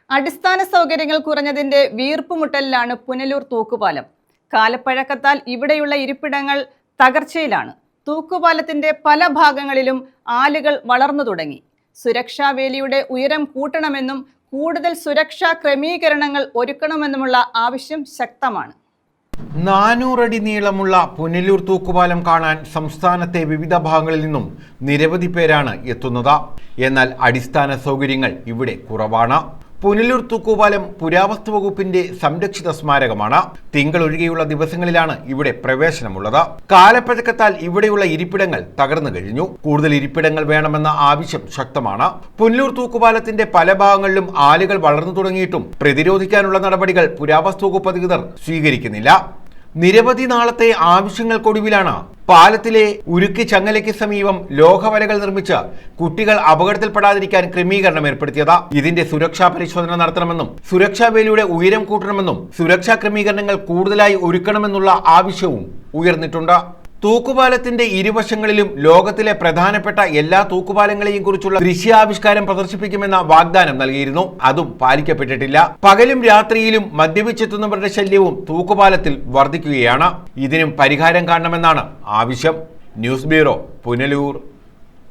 അടിസ്ഥാന സൗകര്യങ്ങൾ കുറഞ്ഞതിന്റെ വീർപ്പുമുട്ടലിലാണ് പുനലൂർ തൂക്കുപാലം. കാലപ്പഴക്കത്താൽ ഇവിടെയുള്ള ഇരിപ്പിടങ്ങൾ തകർച്ചയിലാണ്. തൂക്കുപാലത്തിന്റെ പല ഭാഗങ്ങളിലും ആലുകൾ വളർന്നു തുടങ്ങി. സുരക്ഷാ വേലിയുടെ ഉയരം കൂട്ടണമെന്നും കൂടുതൽ സുരക്ഷാ ക്രമീകരണങ്ങൾ ഒരുക്കണമെന്നുമുള്ള ആവശ്യം ശക്തമാണ്. 400 അടി നീളമുള്ള പുനലൂർ തൂക്കുപാലം കാണാൻ സംസ്ഥാനത്തെ വിവിധ ഭാഗങ്ങളിൽ നിന്നും നിരവധി പേരാണ് എത്തുന്നത്. എന്നാൽ അടിസ്ഥാന സൗകര്യങ്ങൾ ഇവിടെ കുറവാണ്. പുനലൂർ തൂക്കുപാലം പുരാവസ്തു വകുപ്പിന്റെ സംരക്ഷിത സ്മാരകമാണ്. തിങ്കൾ ഒഴികെയുള്ള ദിവസങ്ങളിലാണ് ഇവിടെ പ്രവേശനമുള്ളത്. കാലപ്പഴക്കത്താൽ ഇവിടെയുള്ള ഇരിപ്പിടങ്ങൾ തകർന്നു കഴിഞ്ഞു. കൂടുതൽ ഇരിപ്പിടങ്ങൾ വേണമെന്ന ആവശ്യം ശക്തമാണ്. പുനലൂർ തൂക്കുപാലത്തിന്റെ പല ഭാഗങ്ങളിലും ആലുകൾ വളർന്നു തുടങ്ങിയിട്ടും പ്രതിരോധിക്കാനുള്ള നടപടികൾ പുരാവസ്തു വകുപ്പ് അധികൃതർ സ്വീകരിക്കുന്നില്ല. നിരവധി നാളത്തെ ആവശ്യങ്ങൾക്കൊടുവിലാണ് പാലത്തിലെ ഉരുക്കി ചങ്ങലയ്ക്ക് സമീപം ലോഹവലകൾ നിർമ്മിച്ച് കുട്ടികൾ അപകടത്തിൽപ്പെടാതിരിക്കാൻ ക്രമീകരണം ഏർപ്പെടുത്തിയത്. ഇതിന്റെ സുരക്ഷാ പരിശോധന നടത്തണമെന്നും സുരക്ഷാ വേലിയുടെ ഉയരം കൂട്ടണമെന്നും സുരക്ഷാ ക്രമീകരണങ്ങൾ കൂടുതലായി ഒരുക്കണമെന്നുള്ള ആവശ്യവും ഉയർന്നിട്ടുണ്ട്. തൂക്കുപാലത്തിന്റെ ഇരുവശങ്ങളിലും ലോകത്തിലെ പ്രധാനപ്പെട്ട എല്ലാ തൂക്കുപാലങ്ങളെയും കുറിച്ചുള്ള ദൃശ്യാവിഷ്കാരം പ്രദർശിപ്പിക്കുമെന്ന വാഗ്ദാനം നൽകിയിരുന്നു. അതും പാലിക്കപ്പെട്ടിട്ടില്ല. പകലും രാത്രിയിലും മദ്യപിച്ചെത്തുന്നവരുടെ ശല്യവും തൂക്കുപാലത്തിൽ വർദ്ധിക്കുകയാണ്. ഇതിനും പരിഹാരം കാണണമെന്നാണ് ആവശ്യം. News bureau, Punalur.